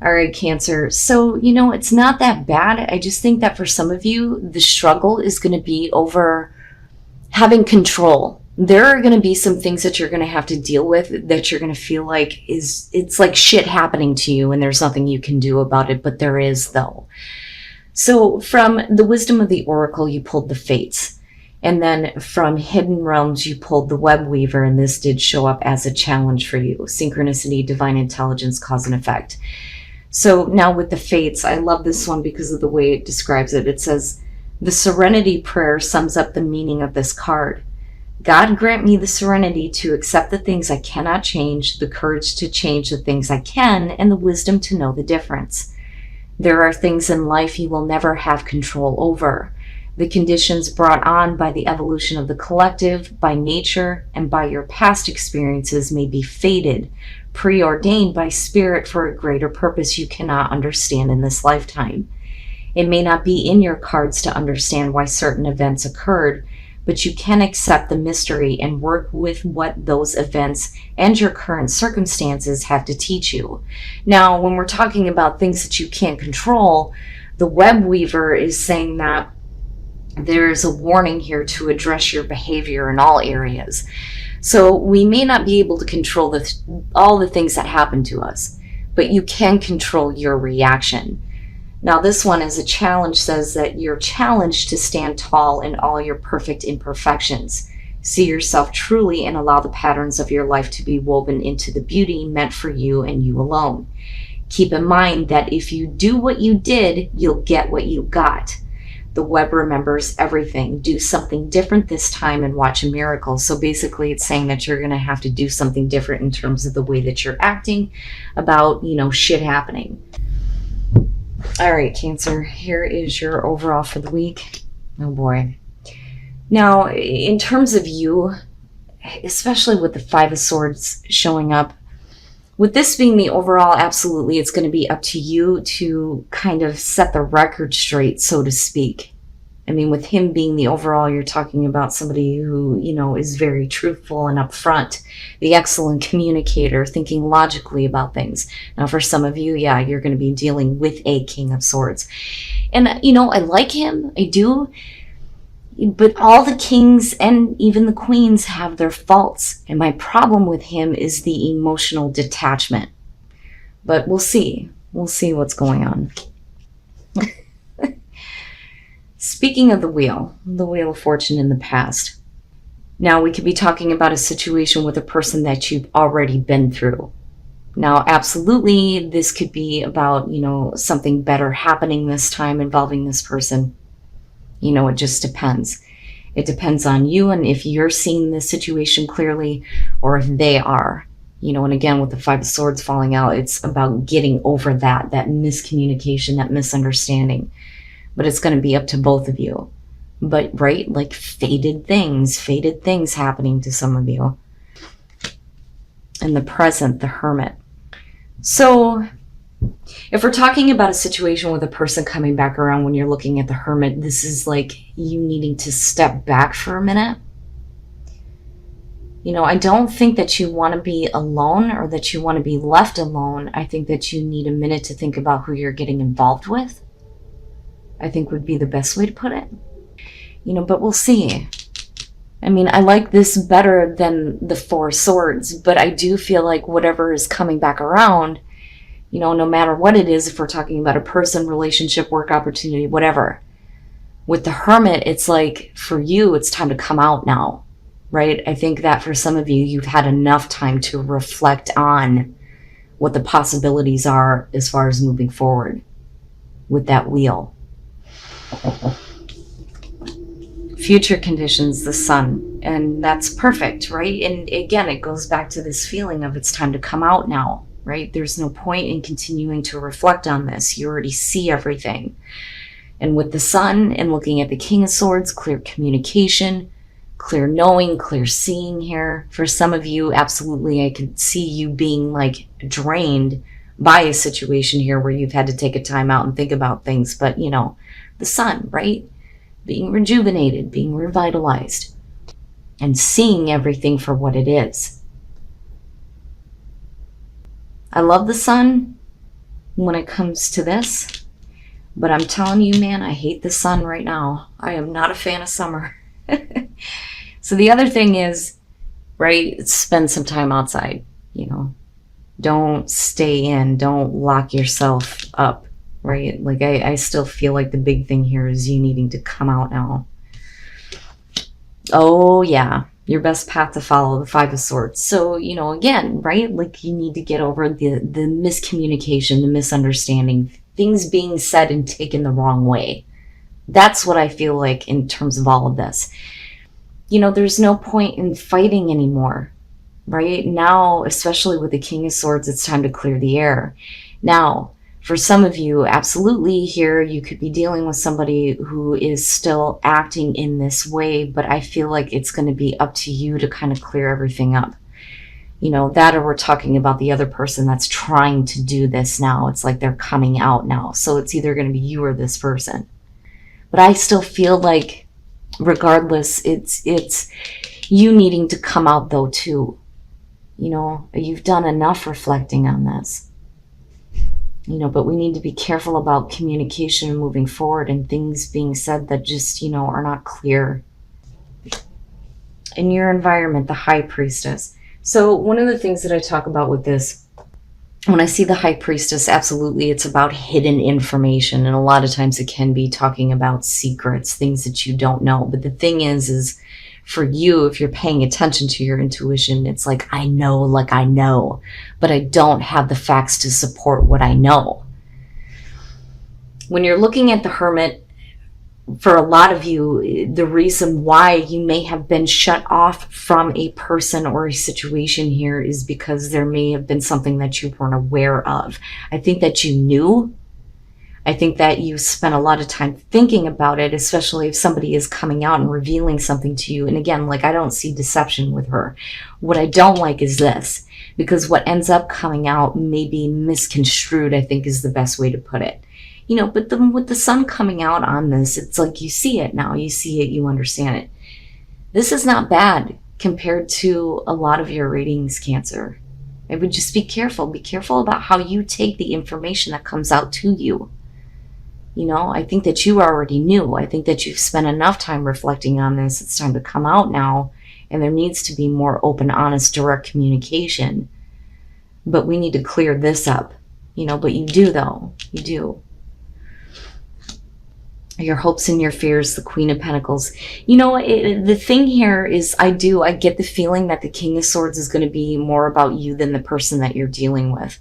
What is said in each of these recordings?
All right, Cancer. So, it's not that bad. I just think that for some of you, the struggle is going to be over having control. There are going to be some things that you're going to have to deal with that you're going to feel like it's like shit happening to you and there's nothing you can do about it, but there is though. So from the wisdom of the oracle, you pulled the fates. And then from hidden realms, you pulled the web weaver, and this did show up as a challenge for you. Synchronicity, divine intelligence, cause and effect. So now with the fates, I love this one because of the way it describes it. It says, the serenity prayer sums up the meaning of this card. God grant me the serenity to accept the things I cannot change, the courage to change the things I can, and the wisdom to know the difference. There are things in life you will never have control over. The conditions brought on by the evolution of the collective, by nature, and by your past experiences may be fated, preordained by spirit for a greater purpose you cannot understand in this lifetime. It may not be in your cards to understand why certain events occurred, but you can accept the mystery and work with what those events and your current circumstances have to teach you. Now, when we're talking about things that you can't control, the web weaver is saying that there is a warning here to address your behavior in all areas. So we may not be able to control all the things that happen to us, but you can control your reaction. Now this one as a challenge says that you're challenged to stand tall in all your perfect imperfections. See yourself truly and allow the patterns of your life to be woven into the beauty meant for you and you alone. Keep in mind that if you do what you did, you'll get what you got. The web remembers everything. Do something different this time and watch a miracle. So basically it's saying that you're going to have to do something different in terms of the way that you're acting about, shit happening. All right, Cancer, here is your overall for the week. Oh boy. Now, in terms of you, especially with the Five of Swords showing up, with this being the overall, absolutely, it's going to be up to you to kind of set the record straight, so to speak. I mean, with him being the overall, you're talking about somebody who, is very truthful and upfront, the excellent communicator, thinking logically about things. Now, for some of you, yeah, you're going to be dealing with a King of Swords. And, I like him. I do. But all the kings and even the queens have their faults. And my problem with him is the emotional detachment. But we'll see. We'll see what's going on. Speaking of the Wheel of Fortune in the past. Now we could be talking about a situation with a person that you've already been through. Now, absolutely, this could be about, something better happening this time involving this person. It just depends. It depends on you and if you're seeing this situation clearly or if they are. And again, with the Five of Swords falling out, it's about getting over that miscommunication, that misunderstanding. But it's going to be up to both of you. But, right, like fated things happening to some of you. And the present, the Hermit. So if we're talking about a situation with a person coming back around when you're looking at the Hermit, this is like you needing to step back for a minute. I don't think that you want to be alone or that you want to be left alone. I think that you need a minute to think about who you're getting involved with. I think would be the best way to put it. But we'll see. I mean, I like this better than the Four of Swords, but I do feel like whatever is coming back around, no matter what it is, if we're talking about a person, relationship, work opportunity, whatever. With the Hermit, it's like, for you, it's time to come out now, right? I think that for some of you, you've had enough time to reflect on what the possibilities are as far as moving forward with that wheel. Future conditions, the Sun, and that's perfect, right? And again, it goes back to this feeling of it's time to come out now. Right? There's no point in continuing to reflect on this. You already see everything. And with the Sun and looking at the King of Swords, clear communication, clear knowing, clear seeing here. For some of you, absolutely, I can see you being like drained by a situation here where you've had to take a time out and think about things. But, the Sun, right? Being rejuvenated, being revitalized, and seeing everything for what it is. I love the Sun, when it comes to this. But I'm telling you, man, I hate the sun right now. I am not a fan of summer. So the other thing is, right, spend some time outside, you know. Don't stay in. Don't lock yourself up, right? Like, I still feel like the big thing here is you needing to come out now. Oh, yeah. Your best path to follow, the Five of Swords. So, you know, again, right? Like, you need to get over the miscommunication, the misunderstanding, things being said and taken the wrong way. That's what I feel like in terms of all of this. You know, there's no point in fighting anymore, right? Now, especially with the King of Swords, it's time to clear the air. Now, for some of you, absolutely here, you could be dealing with somebody who is still acting in this way, but I feel like it's going to be up to you to kind of clear everything up. You know, that, or we're talking about the other person that's trying to do this now. It's like they're coming out now. So it's either going to be you or this person. But I still feel like, regardless, it's you needing to come out though too. You know, you've done enough reflecting on this. You know, but we need to be careful about communication and moving forward and things being said that just, you know, are not clear. In your environment, the High Priestess. So one of the things that I talk about with this, when I see the High Priestess, absolutely, it's about hidden information. And a lot of times it can be talking about secrets, things that you don't know. But the thing is for you, if you're paying attention to your intuition, it's like, I know, but I don't have the facts to support what I know. When you're looking at the Hermit, for a lot of you, the reason why you may have been shut off from a person or a situation here is because there may have been something that you weren't aware of. I think that you knew. I think that you spent a lot of time thinking about it, especially if somebody is coming out and revealing something to you. And again, like, I don't see deception with her. What I don't like is this, because what ends up coming out may be misconstrued, I think is the best way to put it. You know, but with the sun coming out on this, it's like you see it now. You see it, you understand it. This is not bad compared to a lot of your readings, Cancer. I would just be careful. Be careful about how you take the information that comes out to you. You know, I think that you already knew. I think that you've spent enough time reflecting on this. It's time to come out now. And there needs to be more open, honest, direct communication. But we need to clear this up. You know, but you do, though. You do. Your hopes and your fears, the Queen of Pentacles. You know, the thing here is I get the feeling that the King of Swords is going to be more about you than the person that you're dealing with.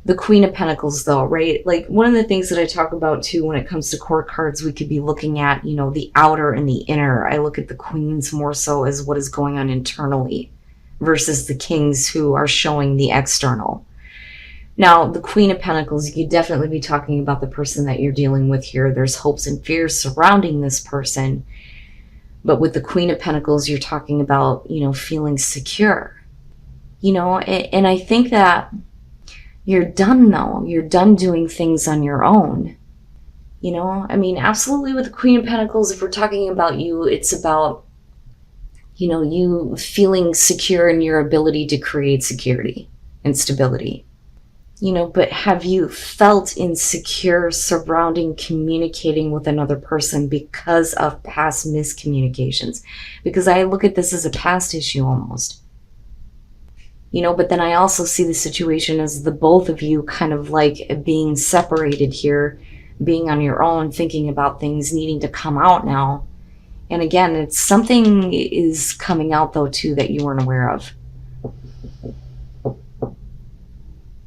The Queen of Pentacles, though, right? Like, one of the things that I talk about, too, when it comes to court cards, we could be looking at, you know, the outer and the inner. I look at the Queens more so as what is going on internally versus the Kings who are showing the external. Now, the Queen of Pentacles, you could definitely be talking about the person that you're dealing with here. There's hopes and fears surrounding this person. But with the Queen of Pentacles, you're talking about, you know, feeling secure. You know, and I think that you're done, though. You're done doing things on your own. You know, I mean, absolutely with the Queen of Pentacles, if we're talking about you, it's about, you know, you feeling secure in your ability to create security and stability. You know, but have you felt insecure surrounding communicating with another person because of past miscommunications? Because I look at this as a past issue almost. You know, but then I also see the situation as the both of you kind of like being separated here, being on your own, thinking about things, needing to come out now. And again, it's something is coming out, though, too, that you weren't aware of.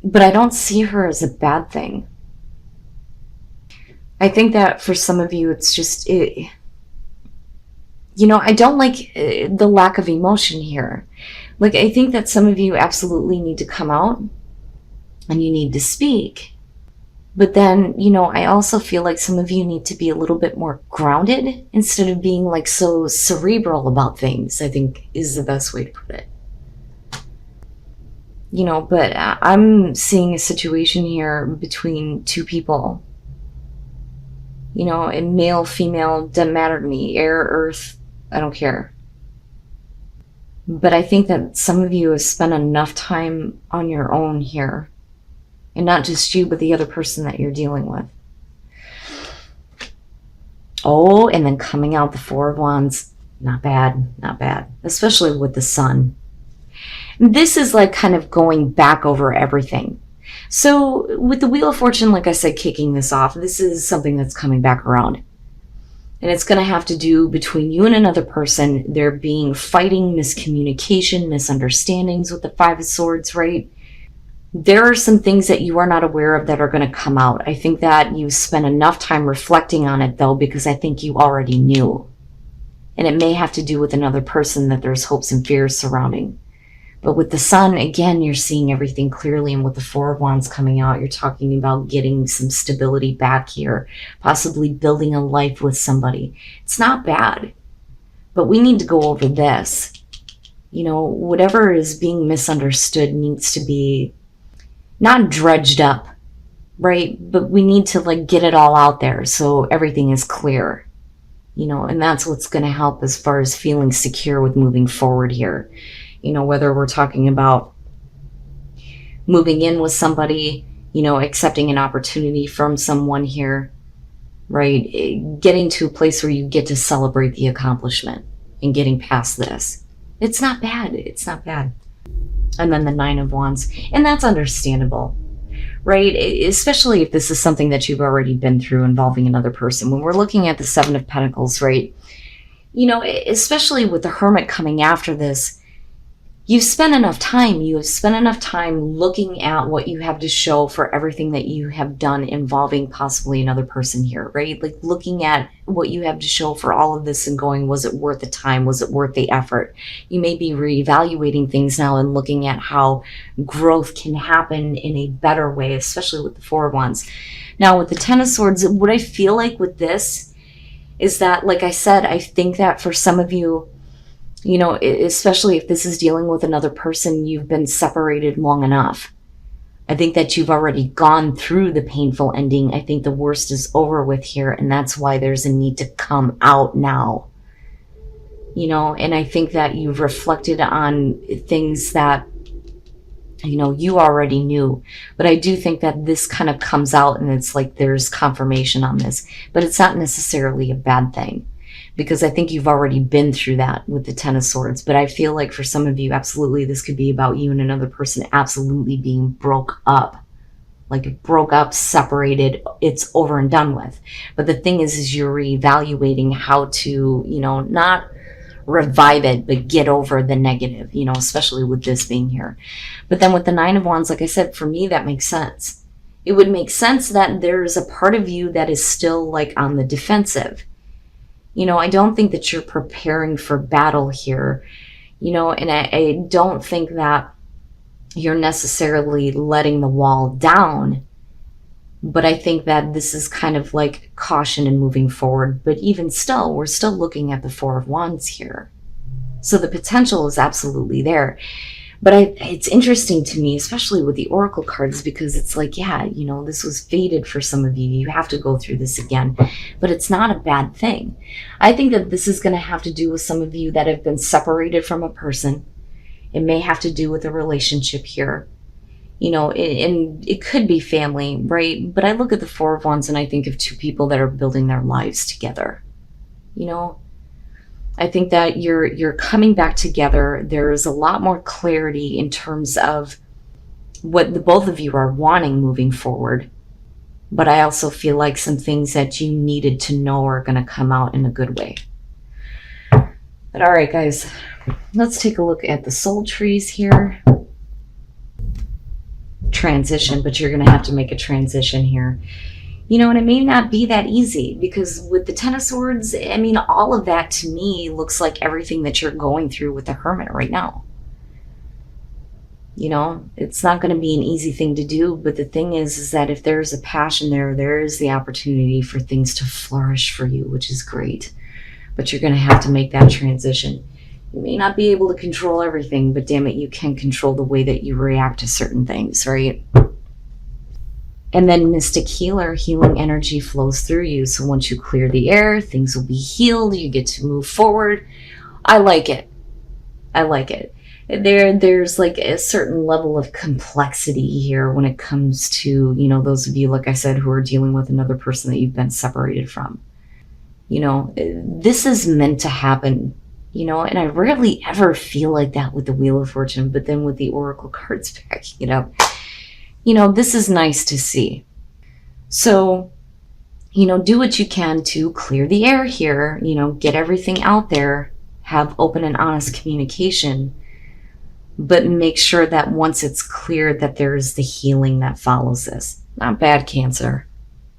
But I don't see her as a bad thing. I think that for some of you, it's just, you know, I don't like the lack of emotion here. Like, I think that some of you absolutely need to come out and you need to speak. But then, you know, I also feel like some of you need to be a little bit more grounded instead of being like so cerebral about things, I think is the best way to put it. You know, but I'm seeing a situation here between two people. You know, and male, female, doesn't matter to me. Air, earth, I don't care. But I think that some of you have spent enough time on your own here And not just you, but the other person that you're dealing with. Oh, and then coming out the Four of Wands. Not bad, not bad. Especially with the Sun. This is like kind of going back over everything. So with the Wheel of Fortune, like I said, kicking this off, this is something that's coming back around. And it's going to have to do between you and another person. There being fighting, miscommunication, misunderstandings with the Five of Swords, right? There are some things that you are not aware of that are going to come out. I think that you spent enough time reflecting on it, though, because I think you already knew. And it may have to do with another person that there's hopes and fears surrounding. But with the Sun, again, you're seeing everything clearly. And with the Four of Wands coming out, you're talking about getting some stability back here, possibly building a life with somebody. It's not bad, but we need to go over this. You know, whatever is being misunderstood needs to be not dredged up, right? But we need to like get it all out there so everything is clear, you know, and that's what's going to help as far as feeling secure with moving forward here. You know, whether we're talking about moving in with somebody, you know, accepting an opportunity from someone here, right? Getting to a place where you get to celebrate the accomplishment and getting past this. It's not bad. It's not bad. And then the Nine of Wands. And that's understandable, right? Especially if this is something that you've already been through involving another person. When we're looking at the Seven of Pentacles, right? You know, especially with the Hermit coming after this, you've spent enough time. You have spent enough time looking at what you have to show for everything that you have done involving possibly another person here, right? Like looking at what you have to show for all of this and going, was it worth the time? Was it worth the effort? You may be reevaluating things now and looking at how growth can happen in a better way, especially with the Four of Wands. Now with the Ten of Swords, what I feel like with this is that, like I said, I think that for some of you, you know, especially if this is dealing with another person, you've been separated long enough. I think that you've already gone through the painful ending. I think the worst is over with here, and that's why there's a need to come out now. You know, and I think that you've reflected on things that, you know, you already knew. But I do think that this kind of comes out and it's like there's confirmation on this. But it's not necessarily a bad thing, because I think you've already been through that with the Ten of Swords. But I feel like for some of you, absolutely, this could be about you and another person absolutely being broke up. Like broke up, separated, it's over and done with. But the thing is you're reevaluating how to, you know, not revive it, but get over the negative, you know, especially with this being here. But then with the Nine of Wands, like I said, for me, that makes sense. It would make sense that there's a part of you that is still like on the defensive. You know, I don't think that you're preparing for battle here, you know, and I don't think that you're necessarily letting the wall down, but I think that this is kind of like caution and moving forward. But even still, we're still looking at the Four of Wands here. So the potential is absolutely there. But it's interesting to me, especially with the Oracle cards, because it's like, yeah, you know, this was fated for some of you. You have to go through this again. But it's not a bad thing. I think that this is going to have to do with some of you that have been separated from a person. It may have to do with a relationship here. You know, and it could be family, right? But I look at the Four of Wands and I think of two people that are building their lives together. You know, I think that you're coming back together. There's a lot more clarity in terms of what the both of you are wanting moving forward. But I also feel like some things that you needed to know are going to come out in a good way. But all right, guys, let's take a look at the soul trees here. Transition, but you're going to have to make a transition here. You know, and it may not be that easy, because with the Ten of Swords, I mean, all of that to me looks like everything that you're going through with the Hermit right now. You know, it's not going to be an easy thing to do, but the thing is that if there's a passion there, there is the opportunity for things to flourish for you, which is great. But you're going to have to make that transition. You may not be able to control everything, but damn it, you can control the way that you react to certain things, right? And then Mystic Healer, healing energy flows through you. So once you clear the air, things will be healed. You get to move forward. I like it. I like it. there's like a certain level of complexity here when it comes to, you know, those of you, like I said, who are dealing with another person that you've been separated from. You know, this is meant to happen, you know, and I rarely ever feel like that with the Wheel of Fortune, but then with the Oracle cards backing it up, you know, this is nice to see. So, you know, do what you can to clear the air here, you know, get everything out there, have open and honest communication, but make sure that once it's clear that there's the healing that follows this. Not bad, Cancer.